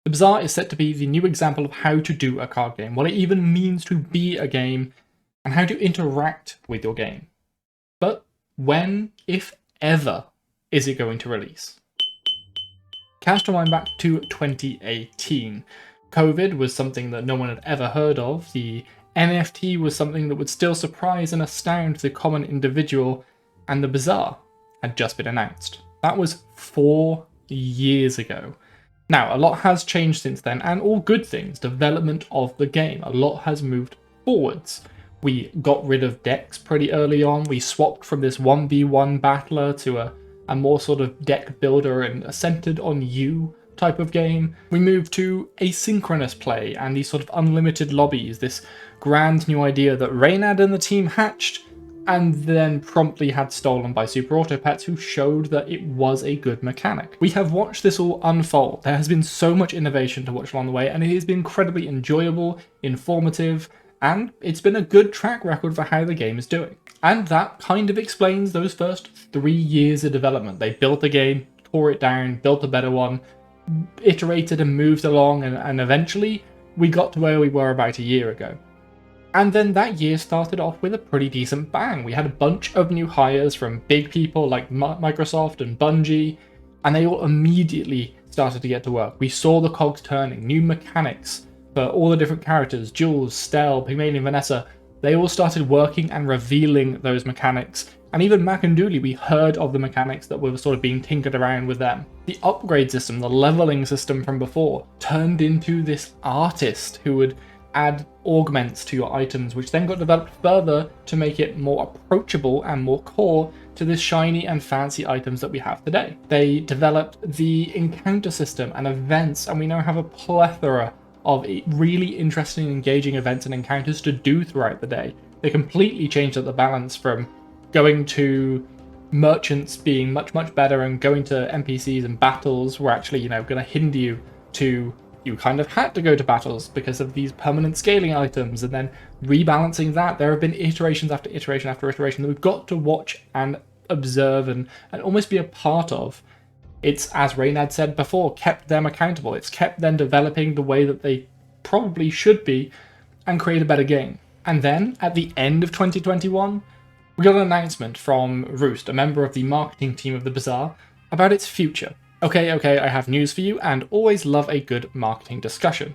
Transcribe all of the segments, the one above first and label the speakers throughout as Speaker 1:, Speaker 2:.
Speaker 1: The Bazaar is set to be the new example of how to do a card game, what it even means to be a game, and how to interact with your game. But when, if ever, is it going to release? Cast rewind back to 2018. COVID was something that no one had ever heard of. The NFT was something that would still surprise and astound the common individual, and the Bazaar had just been announced. That was 4 years ago. Now, a lot has changed since then, and all good things. Development of the game, a lot has moved forwards. We got rid of decks pretty early on. We swapped from this 1v1 battler to a more sort of deck builder and a centered on you type of game. We moved to asynchronous play and these sort of unlimited lobbies, this grand new idea that Reynad and the team hatched and then promptly had stolen by Super Auto Pets, who showed that it was a good mechanic. We have watched this all unfold. There has been so much innovation to watch along the way, and it has been incredibly enjoyable, informative, and it's been a good track record for how the game is doing. And that kind of explains those first 3 years of development. They built the game, tore it down, built a better one, iterated and moved along, and eventually we got to where we were about a year ago. And then that year started off with a pretty decent bang. We had a bunch of new hires from big people like Microsoft and Bungie, and they all immediately started to get to work. We saw the cogs turning, new mechanics for all the different characters, Jules, Stell, Pygmalion, Vanessa. They all started working and revealing those mechanics. And even Mac and Dooley, we heard of the mechanics that were sort of being tinkered around with them. The upgrade system, the leveling system from before, turned into this artist who would add augments to your items, which then got developed further to make it more approachable and more core to the shiny and fancy items that we have today. They developed the encounter system and events, and we now have a plethora of really interesting and engaging events and encounters to do throughout the day. They completely changed up the balance from going to merchants being much better and going to NPCs and battles were actually, going to hinder you, to you kind of had to go to battles because of these permanent scaling items, and then rebalancing that. There have been iterations after iteration after iteration that we've got to watch and observe and almost be a part of. It's, as Reynad said before, kept them accountable. It's kept them developing the way that they probably should be and create a better game. And then, at the end of 2021, we got an announcement from Roost, a member of the marketing team of the Bazaar, about its future. Okay, I have news for you, and always love a good marketing discussion.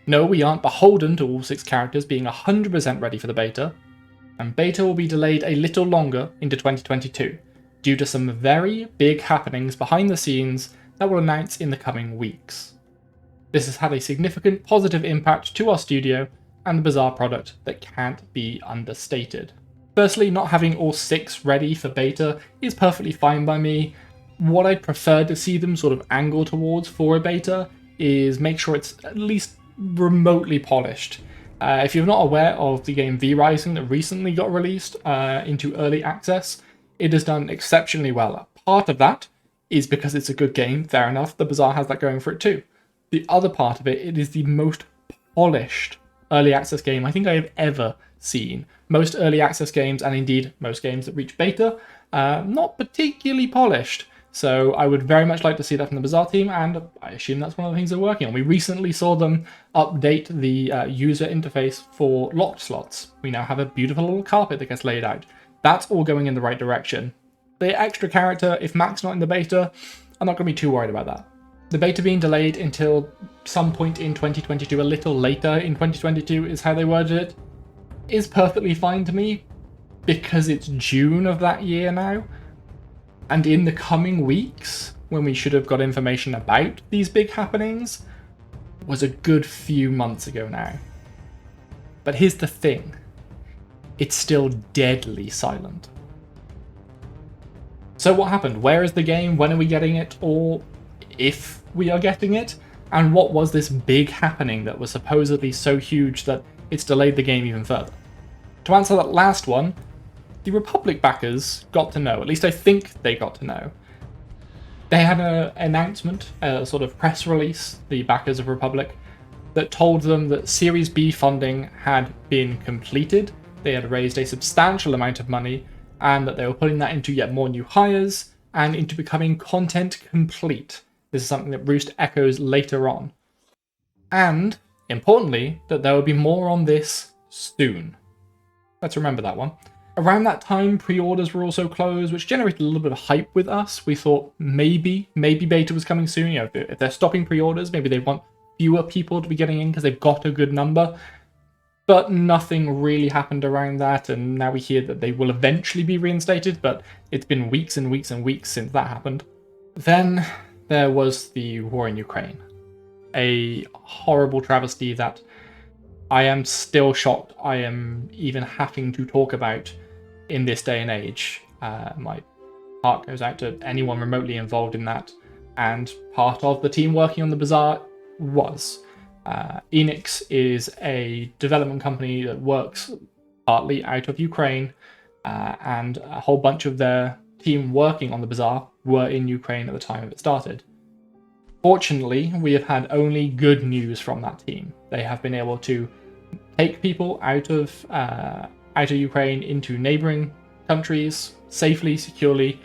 Speaker 1: No, we aren't beholden to all 6 characters being 100% ready for the beta, and beta will be delayed a little longer into 2022, due to some very big happenings behind the scenes that we'll announce in the coming weeks. This has had a significant positive impact to our studio and the Bazaar product that can't be understated. Firstly, not having all 6 ready for beta is perfectly fine by me. What I'd prefer to see them sort of angle towards for a beta is make sure it's at least remotely polished. If you're not aware of the game V-Rising that recently got released into early access, it has done exceptionally well. Part of that is because it's a good game, fair enough. The Bazaar has that going for it too. The other part of it, it is the most polished early access game I think I have ever seen. Most early access games, and indeed most games that reach beta, not particularly polished. So I would very much like to see that from the Bazaar team, and I assume that's one of the things they're working on. We recently saw them update the user interface for locked slots. We now have a beautiful little carpet that gets laid out. That's all going in the right direction. The extra character, if Mac's not in the beta, I'm not going to be too worried about that. The beta being delayed until some point in 2022, a little later in 2022 is how they worded it, is perfectly fine to me, because it's June of that year now. And in the coming weeks, when we should have got information about these big happenings, was a good few months ago now. But here's the thing. It's still deadly silent. So what happened? Where is the game? When are we getting it? Or if we are getting it? And what was this big happening that was supposedly so huge that it's delayed the game even further? To answer that last one, the Republic backers got to know, at least I think they got to know. They had an announcement, a sort of press release, the backers of Republic, that told them that Series B funding had been completed, they had raised a substantial amount of money, and that they were putting that into yet more new hires, and into becoming content complete. This is something that Roost echoes later on. and, importantly, that there will be more on this soon. Let's remember that one. Around that time, pre-orders were also closed, which generated a little bit of hype with us. We thought maybe beta was coming soon. You know, if they're stopping pre-orders, maybe they want fewer people to be getting in because they've got a good number. But nothing really happened around that, and now we hear that they will eventually be reinstated, but it's been weeks and weeks and weeks since that happened. Then there was the war in Ukraine. A horrible travesty that I am still shocked I am even having to talk about in this day and age. My heart goes out to anyone remotely involved in that, and part of the team working on the Bazaar was. Enix is a development company that works partly out of Ukraine, and a whole bunch of their team working on the Bazaar were in Ukraine at the time it started. Fortunately, we have had only good news from that team. They have been able to take people out of Ukraine into neighboring countries safely, securely,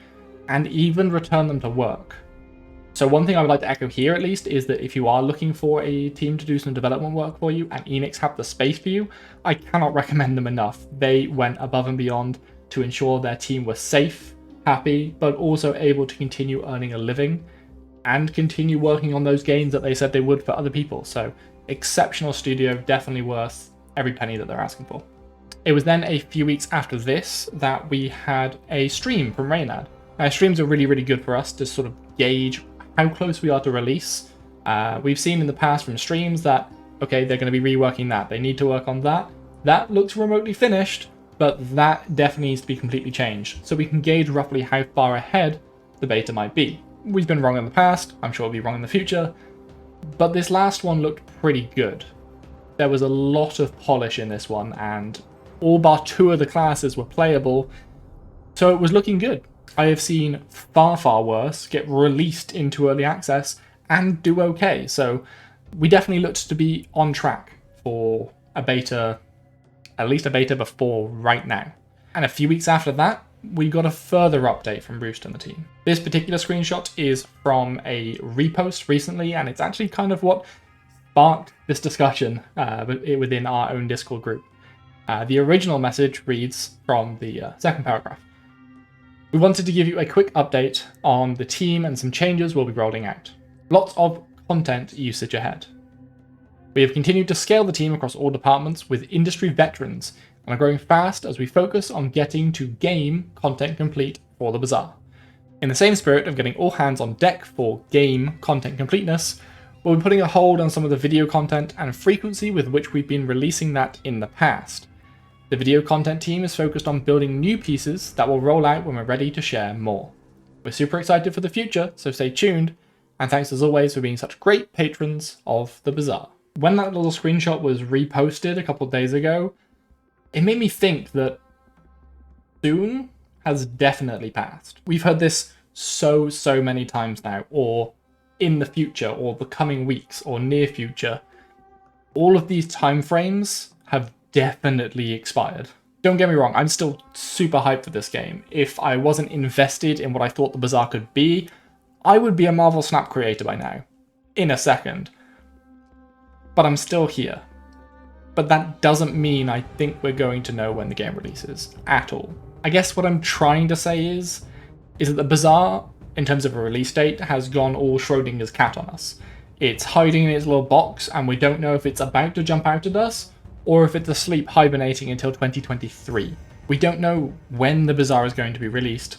Speaker 1: and even return them to work. So one thing I would like to echo here, at least, is that if you are looking for a team to do some development work for you, and Enix have the space for you, I cannot recommend them enough. They went above and beyond to ensure their team was safe, happy, but also able to continue earning a living, and continue working on those games that they said they would for other people. So exceptional studio, definitely worth every penny that they're asking for. It was then a few weeks after this that we had a stream from Reynad. Now, streams are really, really good for us to sort of gauge how close we are to release. We've seen in the past from streams that, okay, they're going to be reworking that. They need to work on that. That looks remotely finished, but that definitely needs to be completely changed. So we can gauge roughly how far ahead the beta might be. We've been wrong in the past. I'm sure we'll be wrong in the future. But this last one looked pretty good. There was a lot of polish in this one, and all bar 2 of the classes were playable. So it was looking good. I have seen far, far worse get released into early access and do okay. So we definitely looked to be on track for a beta, at least a beta before right now. And a few weeks after that, we got a further update from Roost and the team. This particular screenshot is from a repost recently, and it's actually kind of what sparked this discussion within our own Discord group. The original message reads from the second paragraph. We wanted to give you a quick update on the team and some changes we'll be rolling out. Lots of content usage ahead. We have continued to scale the team across all departments with industry veterans and are growing fast as we focus on getting to game content complete for the Bazaar. In the same spirit of getting all hands on deck for game content completeness, we'll be putting a hold on some of the video content and frequency with which we've been releasing that in the past. The video content team is focused on building new pieces that will roll out when we're ready to share more. We're super excited for the future, so stay tuned, and thanks as always for being such great patrons of the Bazaar. When that little screenshot was reposted a couple of days ago, it made me think that soon has definitely passed. We've heard this so many times now, or in the future, or the coming weeks, or near future. All of these time frames have definitely expired. Don't get me wrong, I'm still super hyped for this game. If I wasn't invested in what I thought the Bazaar could be, I would be a Marvel Snap creator by now. In a second. But I'm still here. But that doesn't mean I think we're going to know when the game releases. At all. I guess what I'm trying to say is that the Bazaar, in terms of a release date, has gone all Schrodinger's cat on us. It's hiding in its little box, and we don't know if it's about to jump out at us, or if it's asleep hibernating until 2023. We don't know when the Bazaar is going to be released,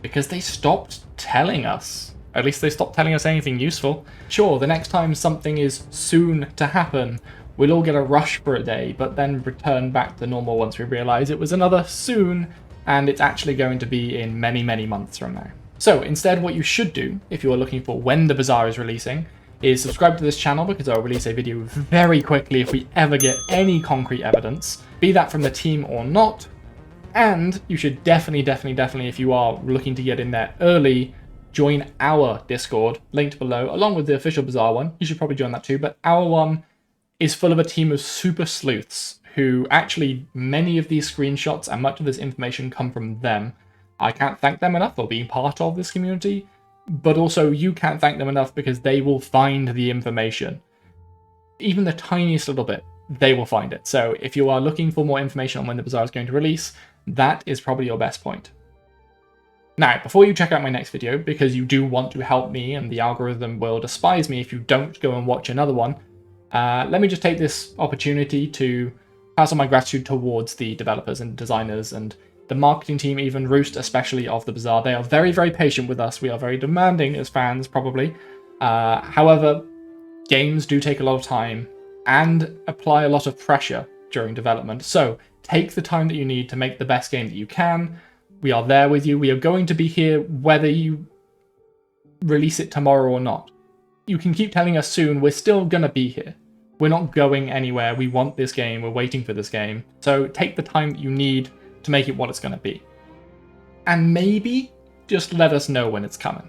Speaker 1: because they stopped telling us. At least they stopped telling us anything useful. Sure, the next time something is soon to happen, we'll all get a rush for a day, but then return back to normal once we realise it was another soon, and it's actually going to be in many months from now. So instead, what you should do, if you are looking for when the Bazaar is releasing, is subscribe to this channel, because I'll release a video very quickly if we ever get any concrete evidence, be that from the team or not. And you should definitely, if you are looking to get in there early, join our Discord, linked below, along with the official Bazaar one. You should probably join that too, but our one is full of a team of super sleuths who actually, many of these screenshots and much of this information come from them. I can't thank them enough for being part of this community, but also you can't thank them enough because they will find the information. even the tiniest little bit, they will find it. So if you are looking for more information on when the Bazaar is going to release, that is probably your best point. Now, before you check out my next video, because you do want to help me and the algorithm will despise me if you don't go and watch another one, let me just take this opportunity to pass on my gratitude towards the developers and designers and the marketing team, even Roost especially, of the Bazaar. They are very, very patient with us. We are very demanding as fans, probably. However, games do take a lot of time and apply a lot of pressure during development. So take the time that you need to make the best game that you can. We are there with you. We are going to be here whether you release it tomorrow or not. You can keep telling us soon. We're still going to be here. We're not going anywhere. We want this game. We're waiting for this game. So take the time that you need to make it what it's going to be. And maybe just let us know when it's coming.